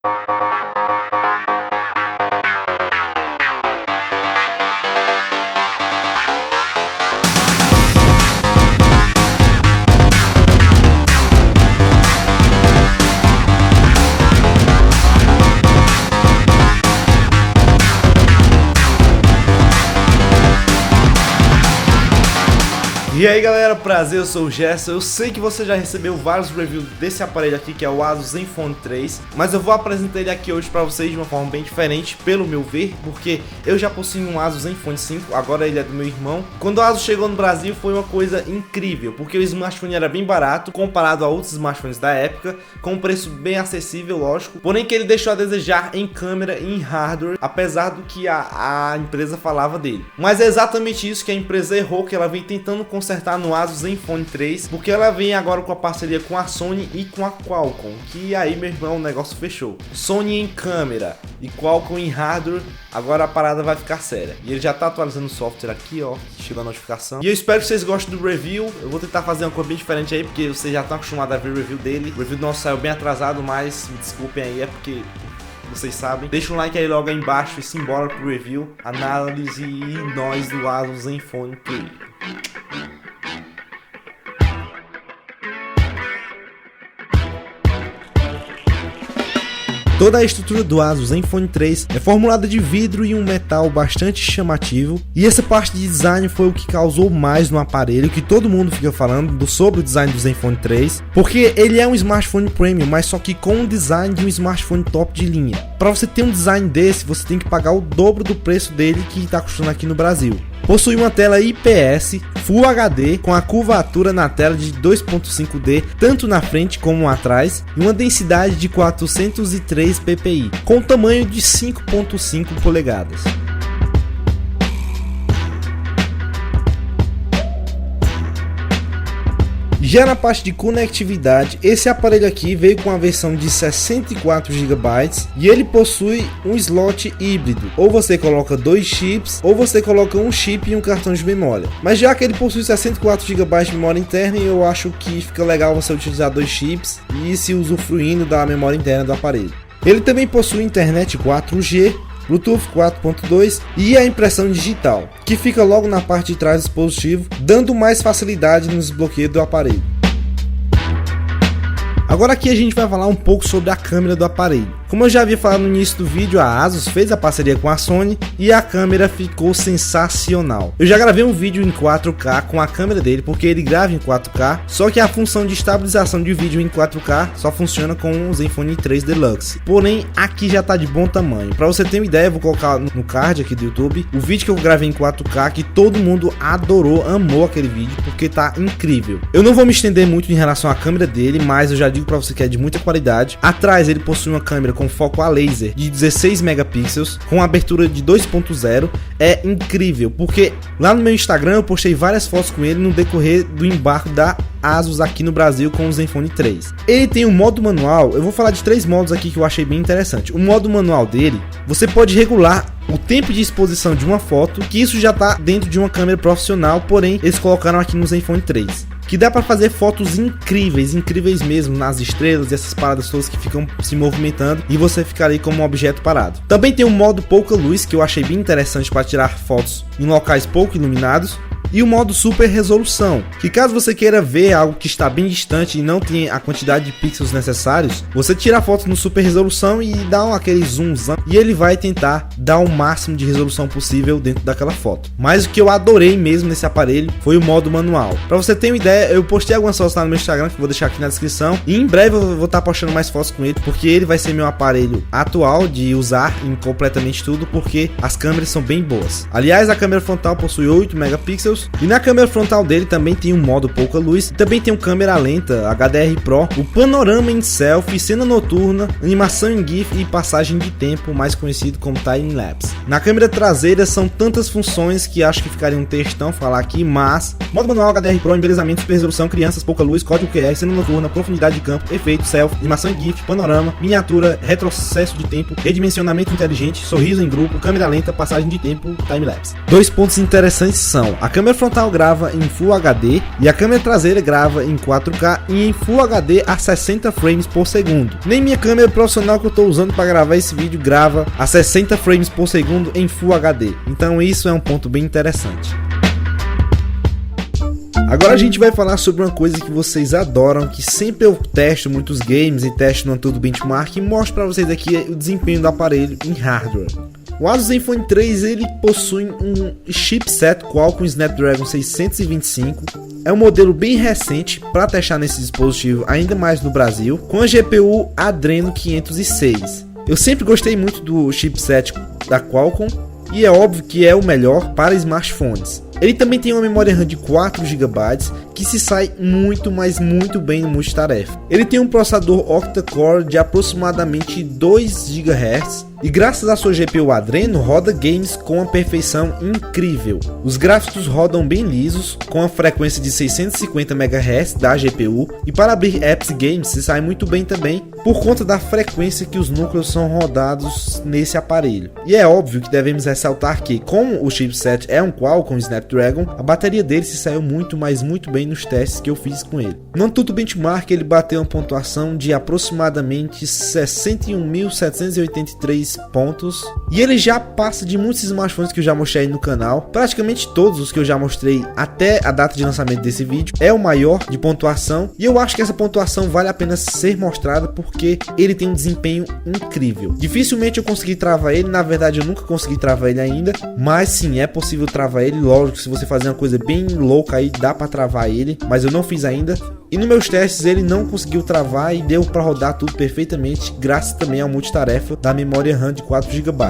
E aí galera, prazer, eu sou o Gerson. Eu sei que você já recebeu vários reviews desse aparelho aqui, que é o Asus Zenfone 3, mas eu vou apresentar ele aqui hoje pra vocês de uma forma bem diferente, pelo meu ver, porque eu já possuo um Asus Zenfone 5, agora ele é do meu irmão. Quando o Asus chegou no Brasil foi uma coisa incrível, porque o smartphone era bem barato comparado a outros smartphones da época, com um preço bem acessível, lógico, porém que ele deixou a desejar em câmera e em hardware, apesar do que a empresa falava dele. Mas é exatamente isso que a empresa errou, que ela vem tentando consertar no Asus Zenfone 3, porque ela vem agora com a parceria com a Sony e com a Qualcomm, que aí, meu irmão, o negócio fechou. Sony em câmera e Qualcomm em hardware, agora a parada vai ficar séria. E ele já tá atualizando o software aqui, ó, chegou a notificação. E eu espero que vocês gostem do review. Eu vou tentar fazer uma coisa bem diferente aí, porque vocês já estão acostumados a ver o review dele. O review nosso saiu bem atrasado, mas me desculpem aí, é porque vocês sabem. Deixa um like aí logo aí embaixo e simbora pro review, análise e nós do Asus Zenfone 3. Toda a estrutura do Asus Zenfone 3 é formulada de vidro e um metal bastante chamativo, e essa parte de design foi o que causou mais no aparelho, que todo mundo fica falando sobre o design do Zenfone 3, porque ele é um smartphone premium, mas só que com o design de um smartphone top de linha. Para você ter um design desse, você tem que pagar o dobro do preço dele que está custando aqui no Brasil. Possui uma tela IPS Full HD com a curvatura na tela de 2.5D tanto na frente como atrás e uma densidade de 403 ppi com tamanho de 5.5 polegadas. Já na parte de conectividade, esse aparelho aqui veio com a versão de 64 GB e ele possui um slot híbrido, ou você coloca 2 chips, ou você coloca um chip e um cartão de memória. Mas já que ele possui 64 GB de memória interna, eu acho que fica legal você utilizar 2 chips e se usufruindo da memória interna do aparelho. Ele também possui internet 4G, Bluetooth 4.2 e a impressão digital, que fica logo na parte de trás do dispositivo, dando mais facilidade no desbloqueio do aparelho. Agora aqui a gente vai falar um pouco sobre a câmera do aparelho. Como eu já havia falado no início do vídeo, a Asus fez a parceria com a Sony e a câmera ficou sensacional. Eu já gravei um vídeo em 4K com a câmera dele, porque ele grava em 4K, só que a função de estabilização de vídeo em 4K só funciona com o Zenfone 3 Deluxe. Porém, aqui já tá de bom tamanho. Para você ter uma ideia, eu vou colocar no card aqui do YouTube o vídeo que eu gravei em 4K, que todo mundo adorou, amou aquele vídeo, porque tá incrível. Eu não vou me estender muito em relação à câmera dele, mas eu já digo para você que é de muita qualidade. Atrás ele possui uma câmera com foco a laser de 16 megapixels com abertura de 2.0. É incrível, porque lá no meu Instagram eu postei várias fotos com ele no decorrer do embarque da Asus aqui no Brasil com o Zenfone 3. Ele tem um modo manual. Eu vou falar de 3 modos aqui que eu achei bem interessante. O modo manual dele, você pode regular o tempo de exposição de uma foto, que isso já está dentro de uma câmera profissional, porém eles colocaram aqui no Zenfone 3, que dá para fazer fotos incríveis, incríveis mesmo, nas estrelas e essas paradas todas que ficam se movimentando e você fica ali como um objeto parado. Também tem o modo pouca luz, que eu achei bem interessante para tirar fotos em locais pouco iluminados. E o modo super resolução, que caso você queira ver algo que está bem distante e não tem a quantidade de pixels necessários, você tira a foto no super resolução e dá aquele zoomzão e ele vai tentar dar o máximo de resolução possível dentro daquela foto. Mas o que eu adorei mesmo nesse aparelho foi o modo manual. Para você ter uma ideia, eu postei algumas fotos lá no meu Instagram, que eu vou deixar aqui na descrição, e em breve eu vou estar postando mais fotos com ele, porque ele vai ser meu aparelho atual de usar em completamente tudo, porque as câmeras são bem boas. Aliás, a câmera frontal possui 8 megapixels e na câmera frontal dele também tem um modo pouca luz, também tem um câmera lenta HDR Pro, o panorama em selfie, cena noturna, animação em GIF e passagem de tempo, mais conhecido como time lapse. Na câmera traseira são tantas funções que acho que ficaria um textão falar aqui, mas modo manual HDR Pro, embelezamento, super resolução, crianças, pouca luz, código QR, cena noturna, profundidade de campo, efeito, selfie, animação em GIF, panorama, miniatura, retrocesso de tempo, redimensionamento inteligente, sorriso em grupo, câmera lenta, passagem de tempo, time-lapse. Dois pontos interessantes são: a câmera frontal grava em Full HD e a câmera traseira grava em 4K e em Full HD a 60 frames por segundo. Nem minha câmera profissional que eu estou usando para gravar esse vídeo grava a 60 frames por segundo em Full HD. Então isso é um ponto bem interessante. Agora a gente vai falar sobre uma coisa que vocês adoram, que sempre eu testo muitos games e testo no Antutu Benchmark e mostro para vocês aqui o desempenho do aparelho em hardware. O Asus Zenfone 3 ele possui um chipset Qualcomm Snapdragon 625, é um modelo bem recente para testar nesse dispositivo, ainda mais no Brasil, com a GPU Adreno 506. Eu sempre gostei muito do chipset da Qualcomm e é óbvio que é o melhor para smartphones. Ele também tem uma memória RAM de 4 GB que se sai muito, mas muito bem no multitarefa. Ele tem um processador octa-core de aproximadamente 2 GHz e graças à sua GPU Adreno roda games com uma perfeição incrível. Os gráficos rodam bem lisos com a frequência de 650 MHz da GPU e para abrir apps e games se sai muito bem também por conta da frequência que os núcleos são rodados nesse aparelho. E é óbvio que devemos ressaltar que, como o chipset é um Qualcomm Snapdragon, a bateria dele se saiu muito, mas muito bem nos testes que eu fiz com ele. No Antutu Benchmark ele bateu uma pontuação de aproximadamente 61.783 pontos e ele já passa de muitos smartphones que eu já mostrei no canal. Praticamente todos os que eu já mostrei até a data de lançamento desse vídeo é o maior de pontuação e eu acho que essa pontuação vale a pena ser mostrada porque ele tem um desempenho incrível. Dificilmente eu consegui travar ele, na verdade eu nunca consegui travar ele ainda, mas sim, é possível travar ele. Lógico, se você fazer uma coisa bem louca aí dá para travar ele, mas eu não fiz ainda. E nos meus testes ele não conseguiu travar e deu para rodar tudo perfeitamente, graças também ao multitarefa da memória RAM de 4 GB.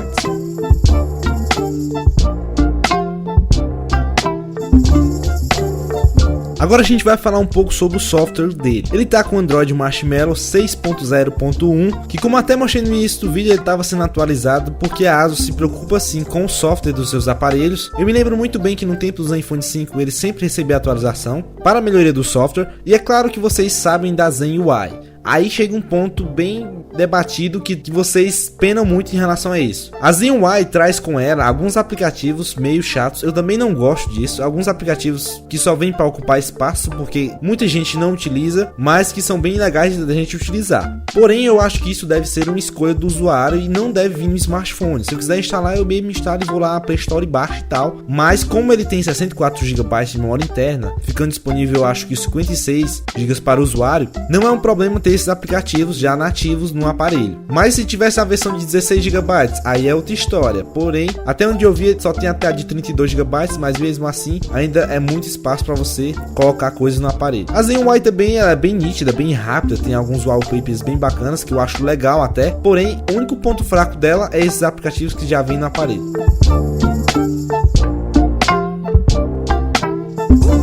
Agora a gente vai falar um pouco sobre o software dele. Ele tá com o Android Marshmallow 6.0.1, que como até mostrei no início do vídeo, ele estava sendo atualizado porque a Asus se preocupa assim com o software dos seus aparelhos. Eu me lembro muito bem que no tempo do Zenfone 5 ele sempre recebia atualização para a melhoria do software, e é claro que vocês sabem da Zen UI. Aí chega um ponto bem debatido que vocês penam muito em relação a isso. A Zen UI traz com ela alguns aplicativos meio chatos, eu também não gosto disso. Alguns aplicativos que só vêm para ocupar espaço porque muita gente não utiliza, mas que são bem legais da gente utilizar. Porém, eu acho que isso deve ser uma escolha do usuário e não deve vir no smartphone. Se eu quiser instalar, eu mesmo instalo e vou lá na Play Store e baixo e tal. Mas como ele tem 64 GB de memória interna, ficando disponível eu acho que 56 GB para o usuário, não é um problema ter esses aplicativos já nativos no aparelho. Mas se tivesse a versão de 16 GB, aí é outra história. Porém, até onde eu vi só tem até a de 32 GB, mas mesmo assim ainda é muito espaço para você colocar coisas no aparelho. A Zen UI também é bem nítida, bem rápida, tem alguns wallpapers bem bacanas que eu acho legal até. Porém, o único ponto fraco dela é esses aplicativos que já vêm no aparelho.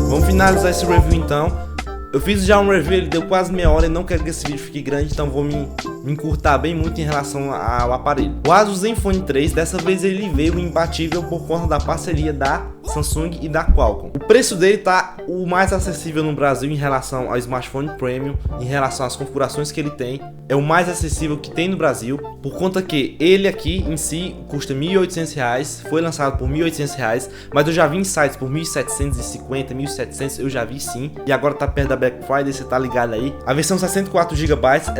Vamos finalizar esse review então. Eu fiz já um review, ele deu quase meia hora e não quero que esse vídeo fique grande, então vou me encurtar bem muito em relação ao aparelho. O Asus Zenfone 3, dessa vez ele veio imbatível por conta da parceria da Samsung e da Qualcomm. O preço dele tá o mais acessível no Brasil em relação ao smartphone premium, em relação às configurações que ele tem, é o mais acessível que tem no Brasil, por conta que ele aqui em si custa R$ 1.800, foi lançado por R$ 1.800, mas eu já vi em sites por R$ 1.750, R$ 1.700, eu já vi sim, e agora tá perto da Black Friday, você tá ligado aí. A versão 64 GB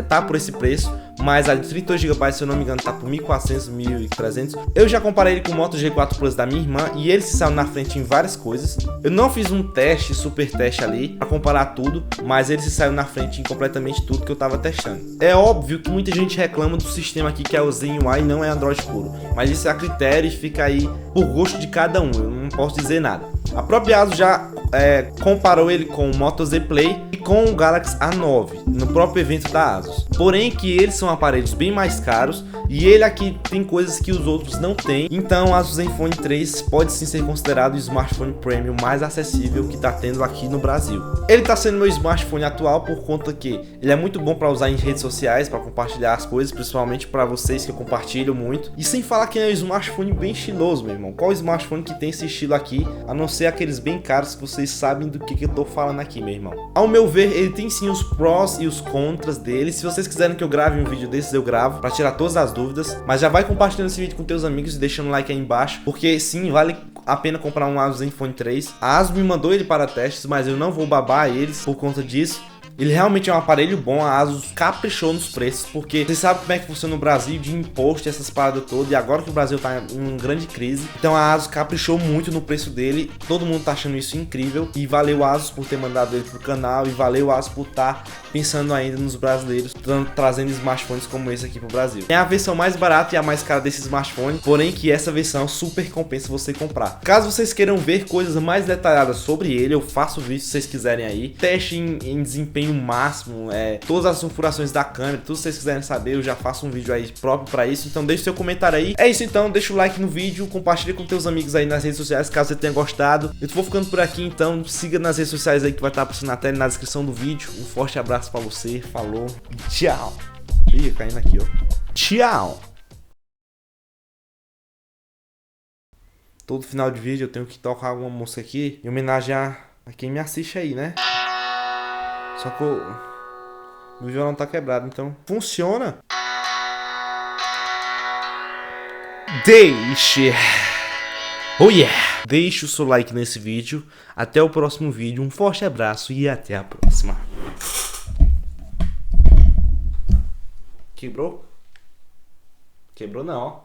tá por esse preço, mas a de 32 GB, se eu não me engano, tá por 1.400, 1.300. Eu já comparei ele com o Moto G4 Plus da minha irmã e ele se saiu na frente em várias coisas. Eu não fiz um teste, super teste ali, pra comparar tudo, mas ele se saiu na frente em completamente tudo que eu tava testando. É óbvio que muita gente reclama do sistema aqui que é o Zen UI e não é Android puro, mas isso é a critério e fica aí por gosto de cada um, eu não posso dizer nada. A própria Asus já comparou ele com o Moto Z Play e com o Galaxy A9 no próprio evento da ASUS. Porém que eles são aparelhos bem mais caros e ele aqui tem coisas que os outros não têm. Então a ASUS ZenFone 3 pode sim ser considerado o smartphone premium mais acessível que está tendo aqui no Brasil. Ele está sendo meu smartphone atual por conta que ele é muito bom para usar em redes sociais, para compartilhar as coisas, principalmente para vocês que eu compartilho muito. E sem falar que é um smartphone bem estiloso, meu irmão. Qual smartphone que tem esse estilo aqui, a não ser aqueles bem caros que vocês sabem do que eu tô falando aqui, meu irmão. Ao meu ver, ele tem sim os prós e os contras dele. Se vocês quiserem que eu grave um vídeo desses, eu gravo, para tirar todas as dúvidas. Mas já vai compartilhando esse vídeo com teus amigos e deixando um like aí embaixo, porque sim, vale a pena comprar um ASUS ZenFone 3. A ASUS me mandou ele para testes, mas eu não vou babar eles por conta disso. Ele realmente é um aparelho bom, a ASUS caprichou nos preços, porque vocês sabem como é que funciona no Brasil de imposto, essas paradas todas, e agora que o Brasil tá em uma grande crise, então a ASUS caprichou muito no preço dele, todo mundo tá achando isso incrível, e valeu a ASUS por ter mandado ele pro canal, e valeu a ASUS por estar pensando ainda nos brasileiros, trazendo smartphones como esse aqui pro Brasil. É a versão mais barata e a mais cara desse smartphone, porém que essa versão super compensa você comprar. Caso vocês queiram ver coisas mais detalhadas sobre ele, eu faço vídeo se vocês quiserem aí, teste em desempenho máximo, todas as configurações da câmera, tudo que vocês quiserem saber, eu já faço um vídeo aí próprio para isso, então deixe seu comentário aí. É isso então, deixa o like no vídeo, compartilha com teus amigos aí nas redes sociais, caso você tenha gostado. Eu vou ficando por aqui então, siga nas redes sociais aí que vai estar aparecendo na tela e na descrição do vídeo. Um forte abraço para você, falou e tchau. Ih, caindo aqui, ó. Tchau. Todo final de vídeo eu tenho que tocar alguma música aqui em homenagem a quem me assiste aí, né? Só que o violão tá quebrado, então funciona. Oh yeah! Deixe o seu like nesse vídeo. Até o próximo vídeo. Um forte abraço e até a próxima. Quebrou? Quebrou não, ó.